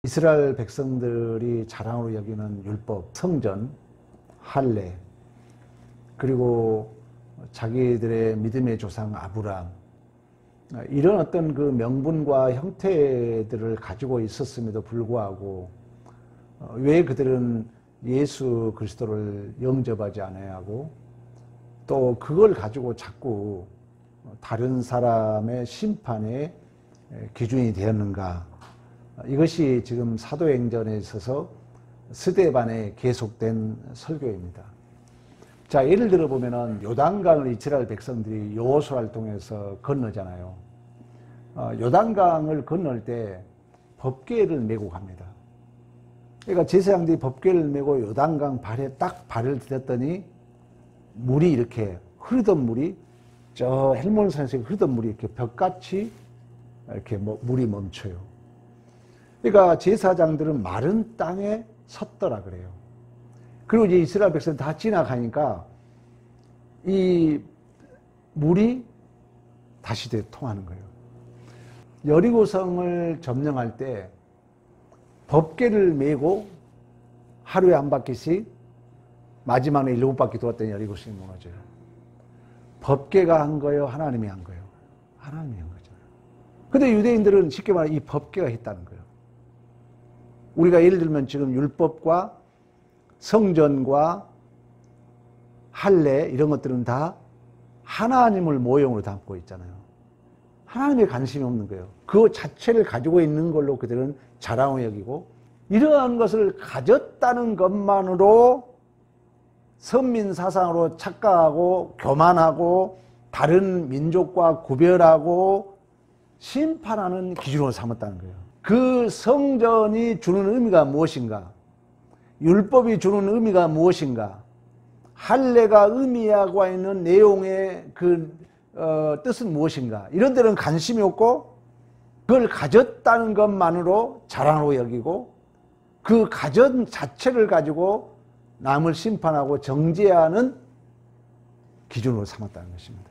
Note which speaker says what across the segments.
Speaker 1: 이스라엘 백성들이 자랑으로 여기는 율법, 성전, 할례, 그리고 자기들의 믿음의 조상 아브라함, 이런 어떤 그 명분과 형태들을 가지고 있었음에도 불구하고 왜 그들은 예수 그리스도를 영접하지 않아야 하고 또 그걸 가지고 자꾸 다른 사람의 심판의 기준이 되었는가? 이것이 지금 사도행전에 있어서 스데반에 계속된 설교입니다. 자, 예를 들어 보면은 요단강을 이스라엘 백성들이 여호수아를 통해서 건너잖아요. 요단강을 건널 때 법궤를 메고 갑니다. 그러니까 제사장들이 법궤를 메고 요단강 발에 딱 발을 디뎠더니 물이 이렇게 흐르던 물이 저 헬몬산에서 흐르던 물이 이렇게 벽같이 이렇게 물이 멈춰요. 그러니까 제사장들은 마른 땅에 섰더라 그래요. 그리고 이제 이스라엘 백성들 다 지나가니까 이 물이 다시 통하는 거예요. 여리고성을 점령할 때 법궤를 메고 하루에 한 바퀴씩 마지막에 7바퀴 돌았더니 여리고성이 무너져요. 법궤가 한 거예요? 하나님이 한 거예요? 하나님이 한 거죠. 근데 유대인들은 쉽게 말해 이 법궤가 했다는 거예요. 우리가 예를 들면 지금 율법과 성전과 할례 이런 것들은 다 하나님을 모형으로 담고 있잖아요. 하나님에 관심이 없는 거예요. 그 자체를 가지고 있는 걸로 그들은 자랑을 여기고 이러한 것을 가졌다는 것만으로 선민 사상으로 착각하고 교만하고 다른 민족과 구별하고 심판하는 기준으로 삼았다는 거예요. 그 성전이 주는 의미가 무엇인가? 율법이 주는 의미가 무엇인가? 할례가 의미하고 있는 내용의 그 뜻은 무엇인가? 이런 데는 관심이 없고 그걸 가졌다는 것만으로 자랑으로 여기고 그 가전 자체를 가지고 남을 심판하고 정죄하는 기준으로 삼았다는 것입니다.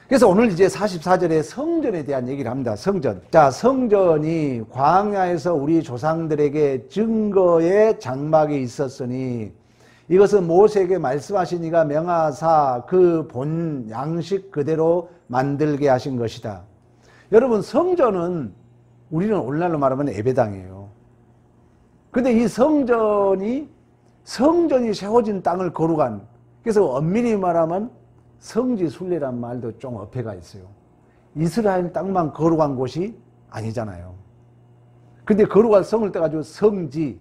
Speaker 1: 그래서 오늘 이제 44절에 성전에 대한 얘기를 합니다. 성전. 자, 성전이 광야에서 우리 조상들에게 증거의 장막이 있었으니 이것은 모세에게 말씀하신 이가 명하사 그 본 양식 그대로 만들게 하신 것이다. 여러분, 성전은 우리는 오늘날로 말하면 예배당이에요. 근데 이 성전이 세워진 땅을 거룩한, 그래서 엄밀히 말하면 성지순례란 말도 좀 어폐가 있어요. 이스라엘 땅만 거룩한 곳이 아니잖아요. 근데 거룩한 성을 떠가지고 성지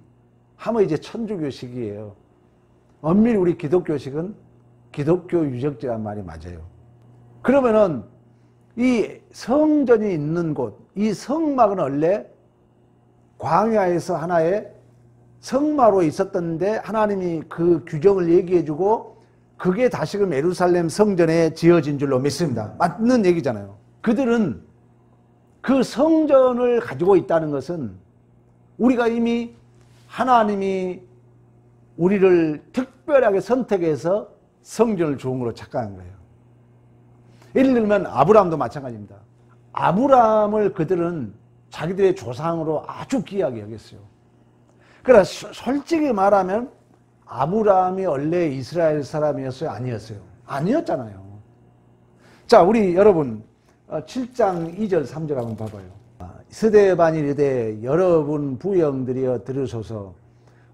Speaker 1: 하면 이제 천주교식이에요. 엄밀히 우리 기독교식은 기독교 유적지란 말이 맞아요. 그러면은 이 성전이 있는 곳, 이 성막은 원래 광야에서 하나의 성마로 있었던데 하나님이 그 규정을 얘기해주고 그게 다시금 예루살렘 성전에 지어진 줄로 믿습니다. 맞는 얘기잖아요. 그들은 그 성전을 가지고 있다는 것은 우리가 이미 하나님이 우리를 특별하게 선택해서 성전을 좋은 걸로 착각한 거예요. 예를 들면 아브라함도 마찬가지입니다. 아브라함을 그들은 자기들의 조상으로 아주 귀하게 여겼어요. 그래서 솔직히 말하면 아브라함이 원래 이스라엘 사람이었어요? 아니었어요? 아니었잖아요. 자, 우리 여러분 7장 2절 3절 한번 봐봐요. 스데반이 이르되 여러분 부영들이여 들으소서.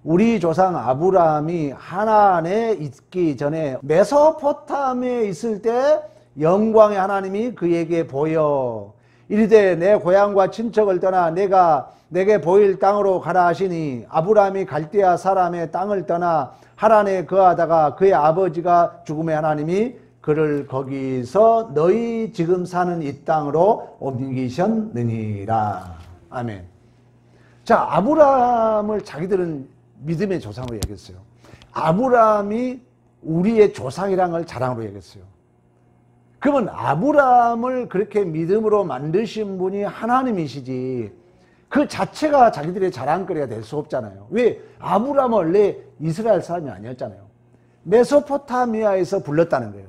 Speaker 1: 우리 조상 아브라함이 하나안에 있기 전에 메소포타미아에 있을 때 영광의 하나님이 그에게 보여 이르되 내 고향과 친척을 떠나 내가 내게 보일 땅으로 가라 하시니 아브라함이 갈대아 사람의 땅을 떠나 하란에 거하다가 그의 아버지가 죽음의 하나님이 그를 거기서 너희 지금 사는 이 땅으로 옮기셨느니라. 아멘. 자, 아브라함을 자기들은 믿음의 조상으로 여겼어요. 아브라함이 우리의 조상이라는 걸 자랑으로 여겼어요. 그러면 아브라함을 그렇게 믿음으로 만드신 분이 하나님이시지 그 자체가 자기들의 자랑거리가 될 수 없잖아요. 왜? 아브라함은 원래 이스라엘 사람이 아니었잖아요. 메소포타미아에서 불렀다는 거예요.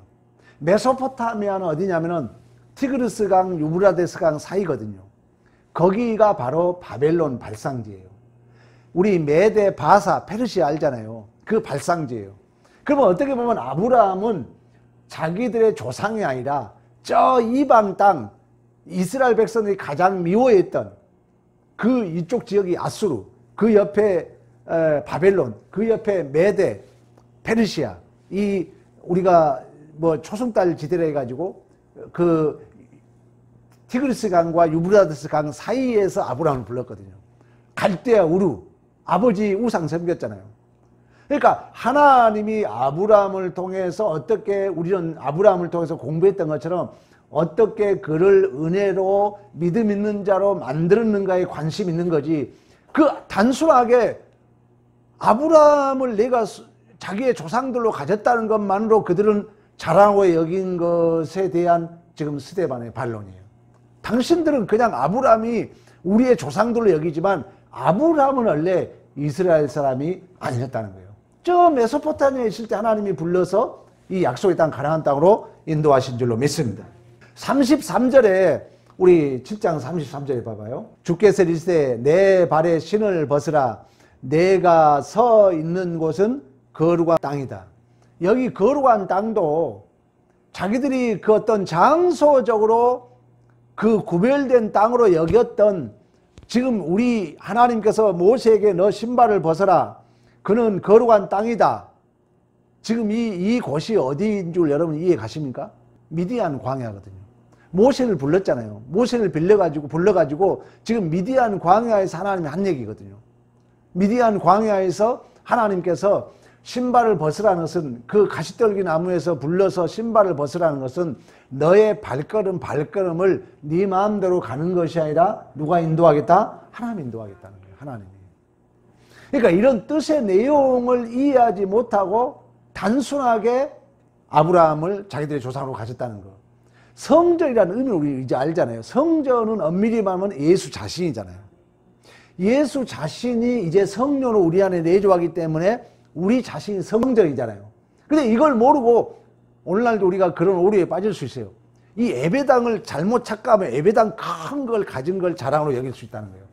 Speaker 1: 메소포타미아는 어디냐면은 티그리스강, 유브라데스강 사이거든요. 거기가 바로 바벨론 발상지예요. 우리 메대, 바사, 페르시아 알잖아요. 그 발상지예요. 그러면 어떻게 보면 아브라함은 자기들의 조상이 아니라 저 이방 땅, 이스라엘 백성들이 가장 미워했던 그 이쪽 지역이 아수르, 그 옆에 바벨론, 그 옆에 메대, 페르시아, 이 우리가 뭐 초승달 지대라 해가지고 그 티그리스 강과 유브라데스 강 사이에서 아브라함을 불렀거든요. 갈대아 우루, 아버지 우상 섬겼잖아요. 그러니까 하나님이 아브라함을 통해서 어떻게 우리는 아브라함을 통해서 공부했던 것처럼 어떻게 그를 은혜로 믿음 있는 자로 만들었는가에 관심 있는 거지, 그 단순하게 아브라함을 내가 자기의 조상들로 가졌다는 것만으로 그들은 자랑하고 여긴 것에 대한 지금 스데반의 반론이에요. 당신들은 그냥 아브라함이 우리의 조상들로 여기지만 아브라함은 원래 이스라엘 사람이 아니었다는 거예요. 저 메소포타미아에 있을 때 하나님이 불러서 이 약속의 땅 가나안 땅으로 인도하신 줄로 믿습니다. 33절에 우리 7장 33절에 봐봐요. 주께서 이르시되 내 발에 신을 벗으라. 내가 서 있는 곳은 거룩한 땅이다. 여기 거룩한 땅도 자기들이 그 어떤 장소적으로 그 구별된 땅으로 여겼던, 지금 우리 하나님께서 모세에게 너 신발을 벗어라. 그는 거룩한 땅이다. 지금 이 곳이 어디인 줄 여러분 이해 가십니까? 미디안 광야거든요. 모세를 불렀잖아요. 모세를 불러가지고 지금 미디안 광야에서 하나님이 한 얘기거든요. 미디안 광야에서 하나님께서 신발을 벗으라는 것은, 그 가시떨기 나무에서 불러서 신발을 벗으라는 것은 너의 발걸음을 네 마음대로 가는 것이 아니라 누가 인도하겠다? 하나님이 인도하겠다는 거예요. 하나님이. 그러니까 이런 뜻의 내용을 이해하지 못하고 단순하게 아브라함을 자기들의 조상으로 가졌다는 거. 성전이라는 의미를 우리 이제 알잖아요. 성전은 엄밀히 말하면 예수 자신이잖아요. 예수 자신이 이제 성령으로 우리 안에 내주하기 때문에 우리 자신이 성전이잖아요. 근데 이걸 모르고 오늘날도 우리가 그런 오류에 빠질 수 있어요. 이 예배당을 잘못 착각하면 예배당 큰 걸 가진 걸 자랑으로 여길 수 있다는 거예요.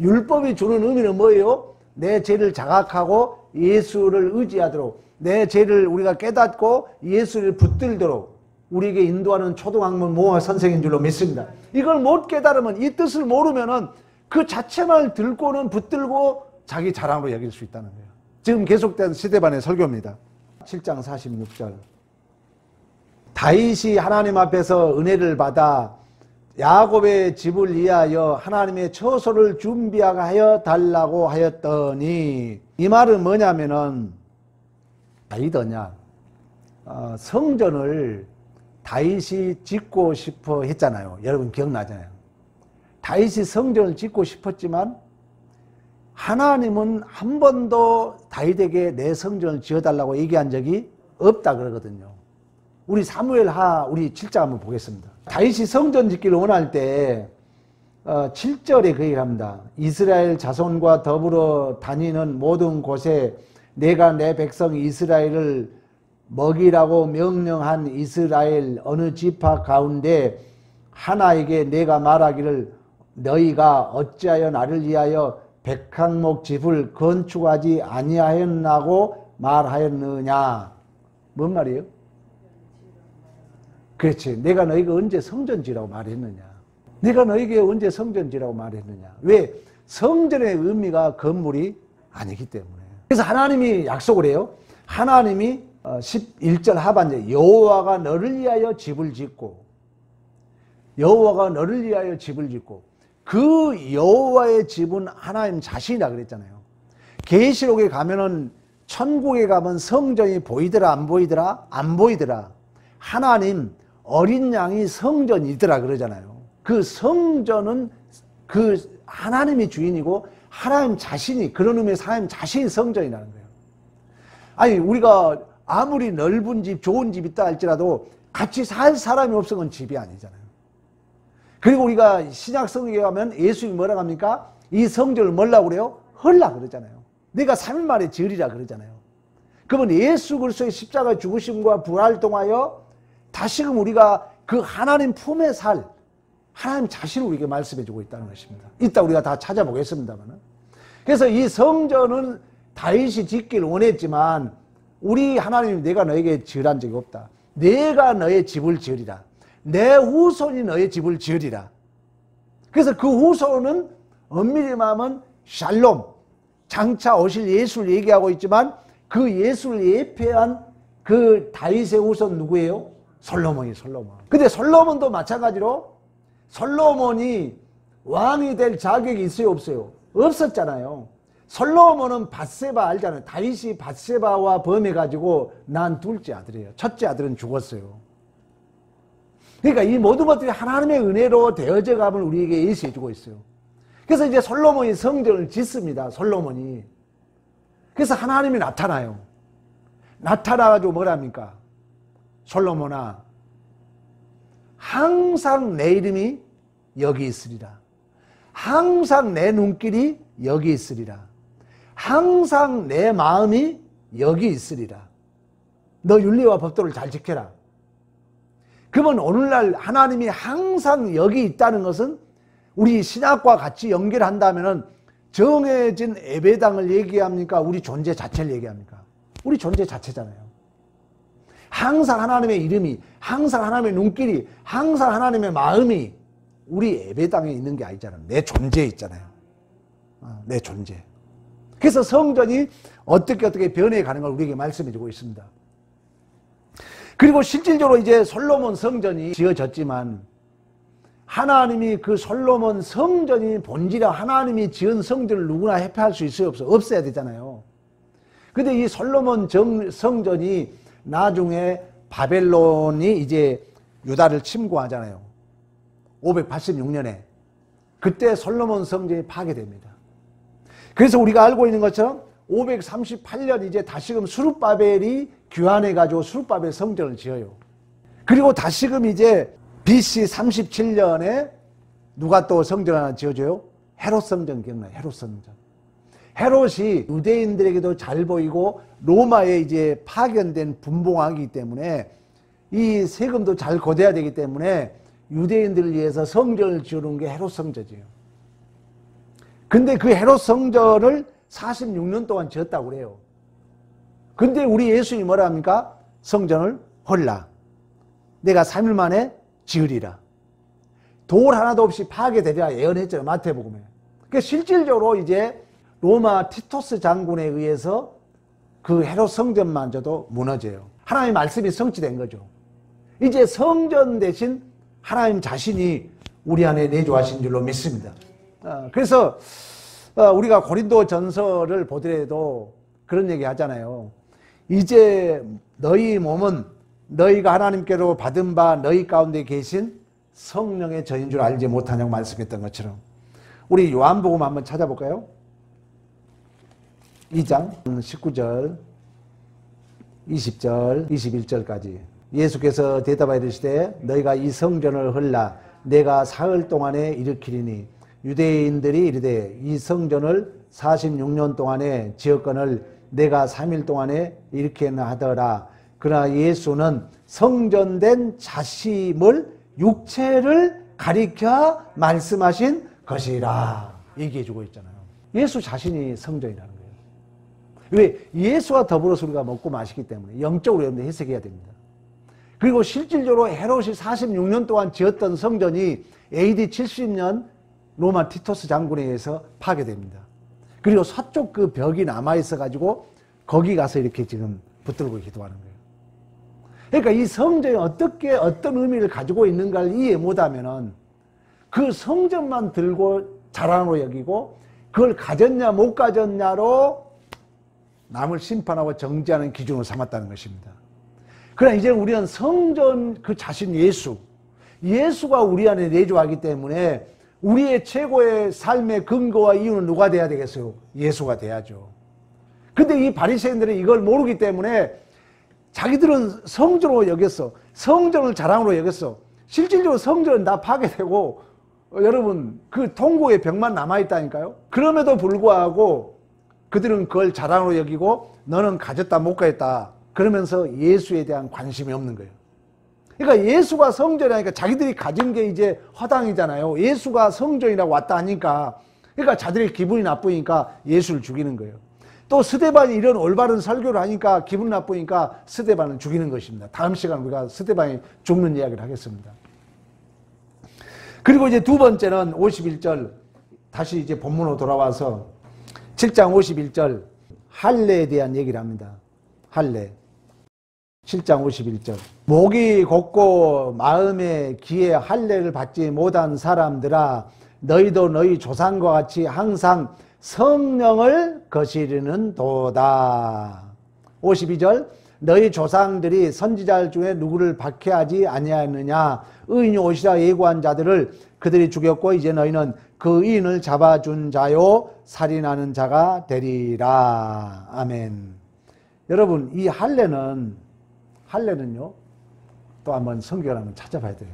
Speaker 1: 율법이 주는 의미는 뭐예요? 내 죄를 자각하고 예수를 의지하도록, 내 죄를 우리가 깨닫고 예수를 붙들도록 우리에게 인도하는 초등학문 모아 선생인 줄로 믿습니다. 이걸 못 깨달으면, 이 뜻을 모르면은 그 자체만 들고는 붙들고 자기 자랑으로 여길 수 있다는 거예요. 지금 계속된 스데반의 설교입니다. 7장 46절. 다윗이 하나님 앞에서 은혜를 받아 야곱의 집을 위하여 하나님의 처소를 준비하여 달라고 하였더니, 이 말은 뭐냐면은 다윗이냐, 성전을 다윗이 짓고 싶어 했잖아요. 여러분 기억나잖아요. 다윗이 성전을 짓고 싶었지만 하나님은 한 번도 다윗에게 내 성전을 지어달라고 얘기한 적이 없다 그러거든요. 우리 사무엘하 우리 7장 한번 보겠습니다. 다윗이 성전 짓기를 원할 때 7절에 그 얘기를 합니다. 이스라엘 자손과 더불어 다니는 모든 곳에 내가 내 백성 이스라엘을 먹이라고 명령한 이스라엘 어느 지파 가운데 하나에게 내가 말하기를 너희가 어찌하여 나를 위하여 백항목 집을 건축하지 아니하였나고 말하였느냐. 뭔 말이에요? 그렇지. 내가 너희가 언제 성전지라고 말했느냐. 내가 너희에게 언제 성전지라고 말했느냐. 왜? 성전의 의미가 건물이 아니기 때문에. 그래서 하나님이 약속을 해요. 하나님이 11절 하반절 여호와가 너를 위하여 집을 짓고, 여호와가 너를 위하여 집을 짓고, 그 여호와의 집은 하나님 자신이라 그랬잖아요. 계시록에 가면은, 천국에 가면 성전이 보이더라 안 보이더라? 안 보이더라. 하나님 어린 양이 성전이더라 그러잖아요. 그 성전은 그 하나님이 주인이고 하나님 자신이, 그런 의미에서 하나님 자신이 성전이라는 거예요. 아니 우리가 아무리 넓은 집, 좋은 집 있다 할지라도 같이 살 사람이 없으면 집이 아니잖아요. 그리고 우리가 신약 성경에 가면 예수님이 뭐라고 합니까? 이 성전을 뭐라고 그래요? 헐라 그러잖아요. 내가 3일 만에 지으리라 그러잖아요. 그러면 예수 그리스도의 십자가 죽으심과 부활을 통하여 다시금 우리가 그 하나님 품에 살, 하나님 자신을 우리에게 말씀해 주고 있다는 것입니다. 이따 우리가 다 찾아보겠습니다만. 그래서 이 성전은 다윗이 짓기를 원했지만 우리 하나님이 내가 너에게 지으란 적이 없다. 내가 너의 집을 지으리라. 내 후손이 너의 집을 지으리라. 그래서 그 후손은 엄밀히 말하면 샬롬, 장차 오실 예수를 얘기하고 있지만 그 예수를 예표한 그 다윗의 후손 누구예요? 솔로몬이 솔로몬. 근데 솔로몬도 마찬가지로 솔로몬이 왕이 될 자격이 있어요, 없어요? 없었잖아요. 솔로몬은 밧세바 알잖아요. 다윗이 밧세바와 범해가지고 난 둘째 아들이에요. 첫째 아들은 죽었어요. 그러니까 이 모든 것들이 하나님의 은혜로 되어져 감을 우리에게 예시해 주고 있어요. 그래서 이제 솔로몬이 성전을 짓습니다. 솔로몬이. 그래서 하나님이 나타나요. 나타나가지고 뭐랍니까? 솔로몬아, 항상 내 이름이 여기 있으리라. 항상 내 눈길이 여기 있으리라. 항상 내 마음이 여기 있으리라. 너 윤리와 법도를 잘 지켜라. 그러면 오늘날 하나님이 항상 여기 있다는 것은 우리 신학과 같이 연결한다면 정해진 예배당을 얘기합니까? 우리 존재 자체를 얘기합니까? 우리 존재 자체잖아요. 항상 하나님의 이름이, 항상 하나님의 눈길이, 항상 하나님의 마음이 우리 예배당에 있는 게 아니잖아요. 내 존재에 있잖아요. 내 존재. 그래서 성전이 어떻게 변해가는 걸 우리에게 말씀해 주고 있습니다. 그리고 실질적으로 이제 솔로몬 성전이 지어졌지만 하나님이 그 솔로몬 성전이 본질이라 하나님이 지은 성전을 누구나 회피할 수 있어요, 없어요? 없어야 되잖아요. 근데 이 솔로몬 성전이 나중에 바벨론이 이제 유다를 침공하잖아요. 586년에. 그때 솔로몬 성전이 파괴됩니다. 그래서 우리가 알고 있는 것처럼 538년 이제 다시금 수룹바벨이 귀환해가지고 수룹바벨 성전을 지어요. 그리고 다시금 이제 BC 37년에 누가 또 성전 하나 지어줘요? 헤롯 성전 기억나요? 헤롯 성전. 헤롯이 유대인들에게도 잘 보이고 로마에 이제 파견된 분봉왕이기 때문에 이 세금도 잘 거둬야 되기 때문에 유대인들을 위해서 성전을 지어놓은 게 헤롯 성전이에요. 근데 그 헤롯 성전을 46년 동안 지었다고 그래요. 근데 우리 예수님이 뭐라 합니까? 성전을 헐라. 내가 3일 만에 지으리라. 돌 하나도 없이 파괴되리라 예언했잖아요. 마태복음에. 그러니까 실질적으로 이제 로마 티토스 장군에 의해서 그 헤롯 성전마저도 무너져요. 하나님의 말씀이 성취된 거죠. 이제 성전 대신 하나님 자신이 우리 안에 내주하신 줄로 믿습니다. 그래서 우리가 고린도 전서를 보더라도 그런 얘기 하잖아요. 이제 너희 몸은 너희가 하나님께로 받은 바 너희 가운데 계신 성령의 전인 줄 알지 못하냐고 말씀했던 것처럼 우리 요한복음 한번 찾아볼까요? 2장 19절 20절 21절까지 예수께서 대답하여 이르시되 너희가 이 성전을 헐라 내가 사흘 동안에 일으키리니 유대인들이 이르되 이 성전을 46년 동안에 지었거늘 내가 3일 동안에 일으키나 하더라. 그러나 예수는 성전된 자심을 육체를 가리켜 말씀하신 것이라 얘기해 주고 있잖아요. 예수 자신이 성전이라는 거예요. 왜? 예수와 더불어서 우리가 먹고 마시기 때문에 영적으로 여러분들 해석해야 됩니다. 그리고 실질적으로 헤롯이 46년 동안 지었던 성전이 AD 70년 로마 티토스 장군에 의해서 파괴됩니다. 그리고 서쪽 그 벽이 남아있어 가지고 거기 가서 이렇게 지금 붙들고 기도하는 거예요. 그러니까 이 성전이 어떻게 어떤 의미를 가지고 있는가를 이해 못하면은 그 성전만 들고 자랑으로 여기고 그걸 가졌냐 못 가졌냐로 남을 심판하고 정죄하는 기준으로 삼았다는 것입니다. 그러나 이제 우리는 성전 그 자신 예수가 우리 안에 내주하기 때문에 우리의 최고의 삶의 근거와 이유는 누가 돼야 되겠어요? 예수가 돼야죠. 근데 이 바리새인들은 이걸 모르기 때문에 자기들은 성전으로 여겼어. 성전을 자랑으로 여겼어. 실질적으로 성전은 다 파괴되고 여러분 그 통곡의 벽만 남아있다니까요. 그럼에도 불구하고 그들은 그걸 자랑으로 여기고 너는 가졌다 못 가졌다 그러면서 예수에 대한 관심이 없는 거예요. 그러니까 예수가 성전이니까 자기들이 가진 게 이제 허당이잖아요. 예수가 성전이라고 왔다 하니까, 그러니까 자들이 기분이 나쁘니까 예수를 죽이는 거예요. 또 스데반이 이런 올바른 설교를 하니까 기분 나쁘니까 스데반을 죽이는 것입니다. 다음 시간 우리가 스데반이 죽는 이야기를 하겠습니다. 그리고 이제 두 번째는 51절, 다시 이제 본문으로 돌아와서 7장 51절 할례에 대한 얘기를 합니다. 할례. 7장 51절. 목이 곱고 마음에 귀에 할례를 받지 못한 사람들아, 너희도 너희 조상과 같이 항상 성령을 거스르는 도다. 52절. 너희 조상들이 선지자 중에 누구를 박해하지 아니하였느냐. 의인이 오시라 예고한 자들을 그들이 죽였고 이제 너희는 그 의인을 잡아준 자요 살인하는 자가 되리라. 아멘. 여러분, 이 할례는요 또 한번 성경을 한번 찾아봐야 돼요.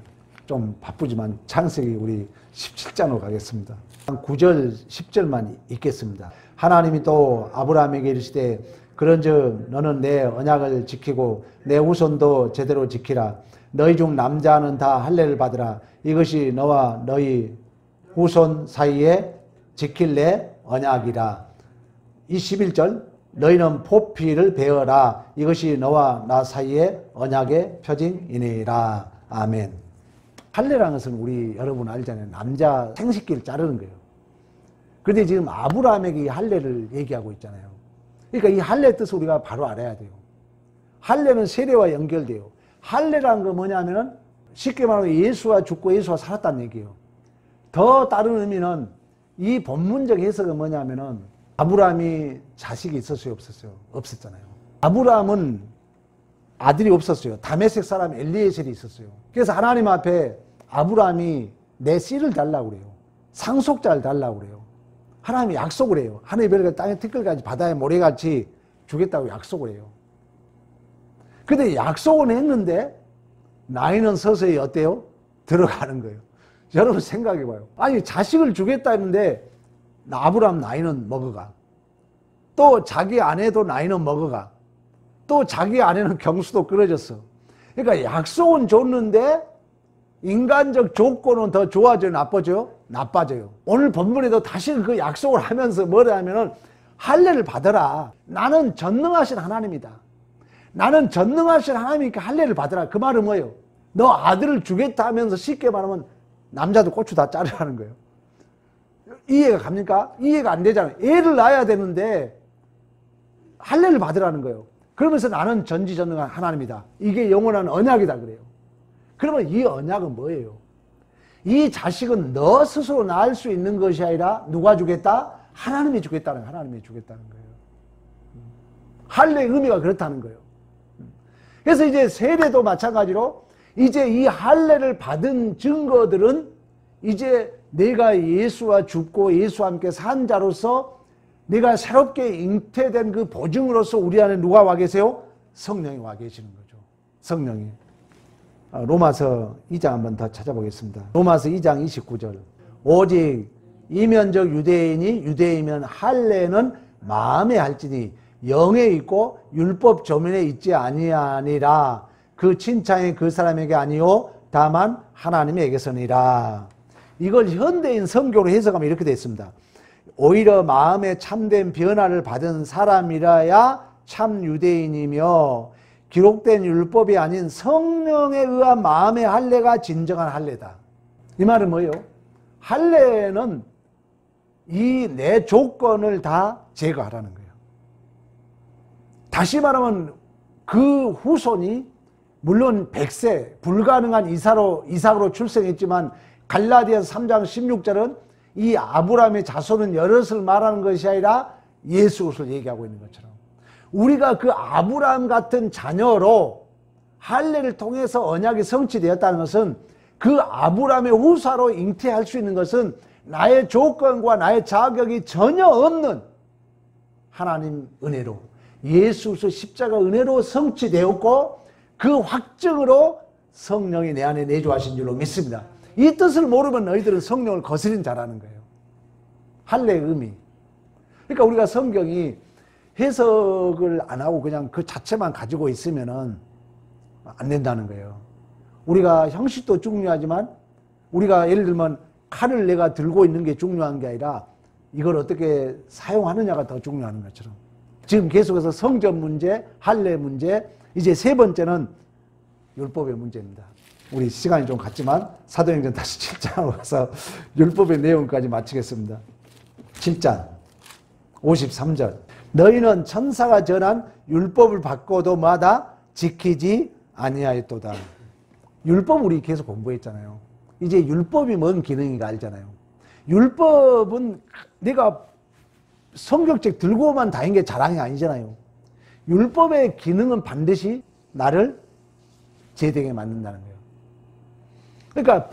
Speaker 1: 좀 바쁘지만 창세기 우리 17장으로 가겠습니다. 9절 10절만 읽겠습니다. 하나님이 또 아브라함에게 이르시되 그런즉 너는 내 언약을 지키고 내 후손도 제대로 지키라. 너희 중 남자는 다 할례를 받으라. 이것이 너와 너희 후손 사이에 지킬 내 언약이라. 이 11절 너희는 포피를 베어라. 이것이 너와 나 사이의 언약의 표징이니라. 아멘. 할례라는 것은 우리 여러분 알잖아요. 남자 생식기를 자르는 거예요. 그런데 지금 아브라함에게 이 할례를 얘기하고 있잖아요. 그러니까 이 할례의 뜻을 우리가 바로 알아야 돼요. 할례는 세례와 연결돼요. 할례라는 거 뭐냐면은 쉽게 말하면 예수가 죽고 예수가 살았다는 얘기예요. 더 다른 의미는 이 본문적 해석은 뭐냐면은 아브라함이 자식이 있었어요, 없었어요? 없었잖아요. 아브라함은 아들이 없었어요. 다메섹 사람 엘리에셀이 있었어요. 그래서 하나님 앞에 아브라함이 내 씨를 달라고 그래요. 상속자를 달라고 그래요. 하나님이 약속을 해요. 하늘의 별과 땅의 티끌같이 바다의 모래같이 주겠다고 약속을 해요. 근데 약속은 했는데 나이는 서서히 어때요? 들어가는 거예요. 여러분 생각해봐요. 아니 자식을 주겠다는데 아브라함 나이는 먹어가. 또 자기 아내도 나이는 먹어가. 또 자기 아내는 경수도 끊어졌어. 그러니까 약속은 줬는데 인간적 조건은 더 좋아져요, 나빠져요? 나빠져요. 오늘 본문에도 다시 그 약속을 하면서 뭐라 하면은 할례를 받아라. 나는 전능하신 하나님이다. 나는 전능하신 하나님이니까 할례를 받아라. 그 말은 뭐예요? 너 아들을 주겠다 하면서 쉽게 말하면 남자도 고추 다 자르라는 거예요. 이해가 갑니까? 이해가 안 되잖아요. 애를 낳아야 되는데 할례를 받으라는 거예요. 그러면서 나는 전지전능한 하나님이다. 이게 영원한 언약이다 그래요. 그러면 이 언약은 뭐예요? 이 자식은 너 스스로 낳을 수 있는 것이 아니라 누가 주겠다? 하나님이 주겠다는 거예요. 하나님이 주겠다는 거예요. 할례의 의미가 그렇다는 거예요. 그래서 이제 세례도 마찬가지로 이제 이 할례를 받은 증거들은 이제 내가 예수와 죽고 예수와 함께 산 자로서 내가 새롭게 잉태된 그 보증으로서 우리 안에 누가 와 계세요? 성령이 와 계시는 거죠. 성령이. 로마서 2장 한번 더 찾아보겠습니다. 로마서 2장 29절. 오직 이면적 유대인이 유대이면 할례는 마음에 할지니 영에 있고 율법 조문에 있지 아니하니라. 그 칭찬이 그 사람에게 아니요 다만 하나님에게서니라. 이걸 현대인 성교로 해석하면 이렇게 되어 있습니다. 오히려 마음에 참된 변화를 받은 사람이라야 참 유대인이며 기록된 율법이 아닌 성령에 의한 마음의 할례가 진정한 할례다. 이 말은 뭐예요? 할례는 이 내 조건을 다 제거하라는 거예요. 다시 말하면 그 후손이 물론 100세 불가능한 이삭으로 출생했지만 갈라디아서 3장 16절은 이 아브라함의 자손은 여럿을 말하는 것이 아니라 예수 그리스도를 얘기하고 있는 것처럼 우리가 그 아브라함 같은 자녀로 할례를 통해서 언약이 성취되었다는 것은 그 아브라함의 후사로 잉태할 수 있는 것은 나의 조건과 나의 자격이 전혀 없는 하나님 은혜로 예수 그리스도 십자가 은혜로 성취되었고 그 확증으로 성령이 내 안에 내주하신 줄로 믿습니다. 이 뜻을 모르면 너희들은 성령을 거스린 자라는 거예요. 할례의 의미. 그러니까 우리가 성경이 해석을 안 하고 그냥 그 자체만 가지고 있으면은 안 된다는 거예요. 우리가 형식도 중요하지만 우리가 예를 들면 칼을 내가 들고 있는 게 중요한 게 아니라 이걸 어떻게 사용하느냐가 더 중요한 것처럼 지금 계속해서 성전 문제, 할례 문제, 이제 세 번째는 율법의 문제입니다. 우리 시간이 좀 갔지만 사도행전 다시 7장으로 가서 율법의 내용까지 마치겠습니다. 7장 53절 너희는 천사가 전한 율법을 받고도 마다 지키지 아니하였도다. 율법 우리 계속 공부했잖아요. 이제 율법이 뭔 기능인가 알잖아요. 율법은 내가 성경책 들고만 다닌 게 자랑이 아니잖아요. 율법의 기능은 반드시 나를 제대하게 만든다는 거예요. 그러니까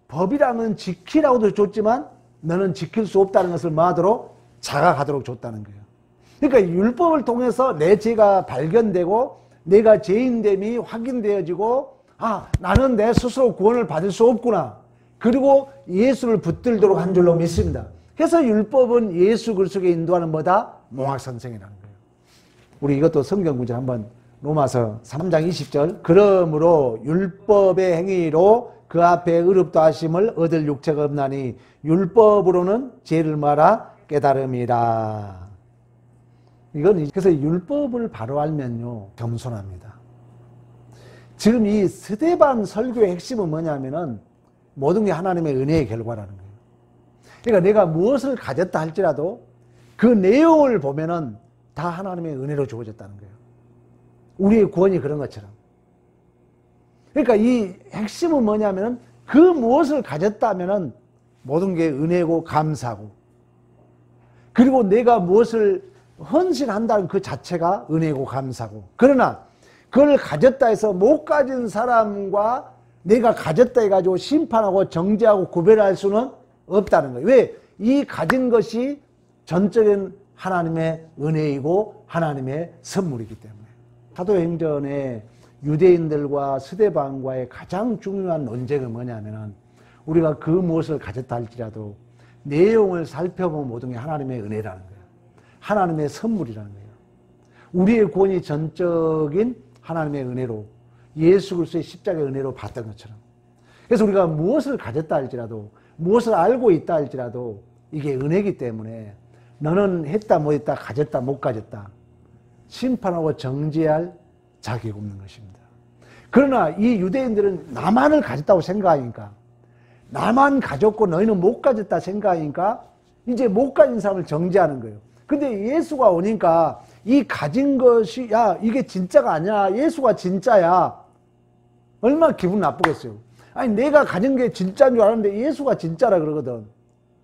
Speaker 1: 법이라면 지키라고도 줬지만 너는 지킬 수 없다는 것을 뭐하도록 자각하도록 줬다는 거예요. 그러니까 율법을 통해서 내 죄가 발견되고 내가 죄인됨이 확인되어지고 나는 내 스스로 구원을 받을 수 없구나. 그리고 예수를 붙들도록 한 줄로 믿습니다. 그래서 율법은 예수 그리스도에게 인도하는 뭐다? 몽학선생이라는 거예요. 우리 이것도 성경 구절 한번 로마서 3장 20절 그러므로 율법의 행위로 그 앞에 의롭다 하심을 얻을 육체가 없나니 율법으로는 죄를 말아 깨달음이라. 이건 그래서 율법을 바로 알면요 겸손합니다. 지금 이 스데반 설교의 핵심은 뭐냐면은 모든 게 하나님의 은혜의 결과라는 거예요. 그러니까 내가 무엇을 가졌다 할지라도 그 내용을 보면은 다 하나님의 은혜로 주어졌다는 거예요. 우리의 구원이 그런 것처럼. 그러니까 이 핵심은 뭐냐면은 그 무엇을 가졌다면은 모든 게 은혜고 감사고 그리고 내가 무엇을 헌신한다는 그 자체가 은혜고 감사고 그러나 그걸 가졌다 해서 못 가진 사람과 내가 가졌다 해가지고 심판하고 정죄하고 구별할 수는 없다는 거예요. 왜? 이 가진 것이 전적인 하나님의 은혜이고 하나님의 선물이기 때문에. 사도행전에 유대인들과 스데반과의 가장 중요한 논쟁은 뭐냐면은 우리가 그 무엇을 가졌다 할지라도 내용을 살펴보면 모든 게 하나님의 은혜라는 거예요. 하나님의 선물이라는 거예요. 우리의 구원이 전적인 하나님의 은혜로 예수 그리스도의 십자가의 은혜로 받던 것처럼. 그래서 우리가 무엇을 가졌다 할지라도 무엇을 알고 있다 할지라도 이게 은혜이기 때문에 너는 했다 못했다 가졌다 못 가졌다 심판하고 정죄할 자격이 없는 것입니다. 그러나 이 유대인들은 나만을 가졌다고 생각하니까 나만 가졌고 너희는 못 가졌다 생각하니까 이제 못 가진 사람을 정죄하는 거예요. 근데 예수가 오니까 이 가진 것이 이게 진짜가 아니야. 예수가 진짜야. 얼마나 기분 나쁘겠어요. 아니 내가 가진 게 진짜인 줄 알았는데 예수가 진짜라 그러거든.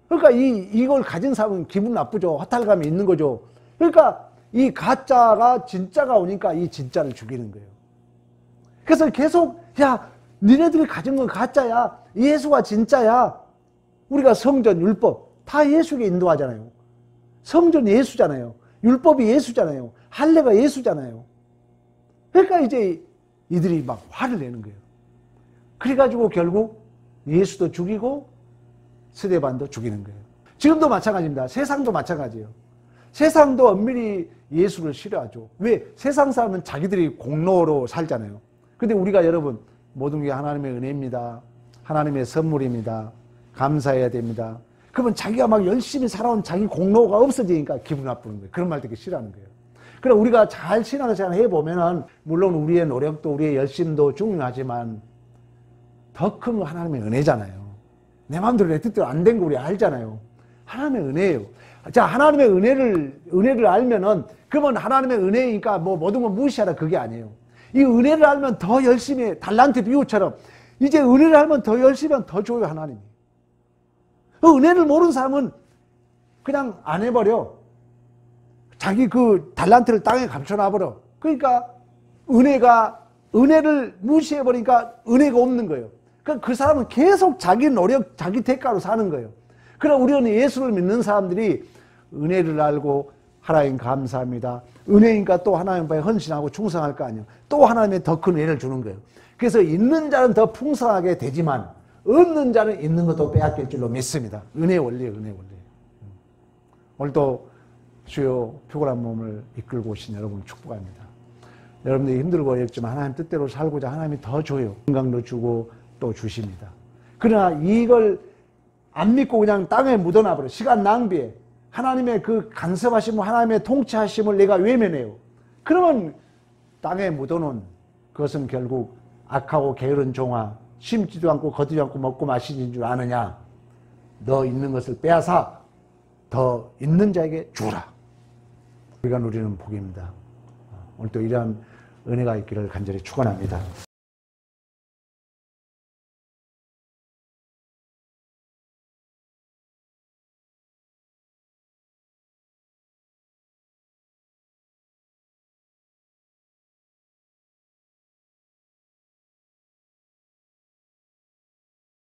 Speaker 1: 그러니까 이걸 가진 사람은 기분 나쁘죠. 허탈감이 있는 거죠. 그러니까 이 가짜가 진짜가 오니까 이 진짜를 죽이는 거예요. 그래서 계속 니네들이 가진 건 가짜야. 예수가 진짜야. 우리가 성전, 율법 다 예수에게 인도하잖아요. 성전 예수잖아요. 율법이 예수잖아요. 할례가 예수잖아요. 그러니까 이제 이들이 막 화를 내는 거예요. 그래가지고 결국 예수도 죽이고 스데반도 죽이는 거예요. 지금도 마찬가지입니다. 세상도 마찬가지예요. 세상도 엄밀히 예수를 싫어하죠. 왜? 세상 사람은 자기들이 공로로 살잖아요. 근데 우리가 여러분 모든 게 하나님의 은혜입니다. 하나님의 선물입니다. 감사해야 됩니다. 그러면 자기가 막 열심히 살아온 자기 공로가 없어지니까 기분 나쁘는 거예요. 그런 말 되게 싫어하는 거예요. 그럼 우리가 잘 신앙생활 해보면은 물론 우리의 노력도 우리의 열심도 중요하지만 더 큰 건 하나님의 은혜잖아요. 내 마음대로 내 뜻대로 안 된 거 우리 알잖아요. 하나님의 은혜예요. 자, 하나님의 은혜를 알면은 그러면 하나님의 은혜니까 뭐 모든 걸 무시하라 그게 아니에요. 이 은혜를 알면 더 열심히 해. 달란트 비유처럼 이제 은혜를 알면 더 열심히 하면 더 줘요 하나님이. 그 은혜를 모르는 사람은 그냥 안 해버려. 자기 그 달란트를 땅에 감춰놔버려. 그러니까 은혜를 무시해버리니까 은혜가 없는 거예요. 그 사람은 계속 자기 노력, 자기 대가로 사는 거예요. 그러나 우리는 예수를 믿는 사람들이 은혜를 알고 하나님 감사합니다. 은혜니까 또 하나님 앞에 헌신하고 충성할 거 아니에요. 또 하나님의 더 큰 은혜를 주는 거예요. 그래서 있는 자는 더 풍성하게 되지만 없는 자는 있는 것도 빼앗길 줄로 믿습니다. 은혜의 원리예요. 은혜의 원리. 오늘도 주여 피곤한 몸을 이끌고 오신 여러분을 축복합니다. 여러분들이 힘들고 어렵지만 하나님 뜻대로 살고자 하나님이 더 줘요. 건강도 주고 또 주십니다. 그러나 이걸 안 믿고 그냥 땅에 묻어놔버려. 시간 낭비해. 하나님의 그 간섭하심을, 하나님의 통치하심을 내가 외면해요. 그러면 땅에 묻어놓은 그것은 결국 악하고 게으른 종아, 심지도 않고 거두지 않고 먹고 마시는 줄 아느냐. 너 있는 것을 빼앗아 더 있는 자에게 주라. 우리가 누리는 복입니다. 오늘 또 이러한 은혜가 있기를 간절히 축원합니다.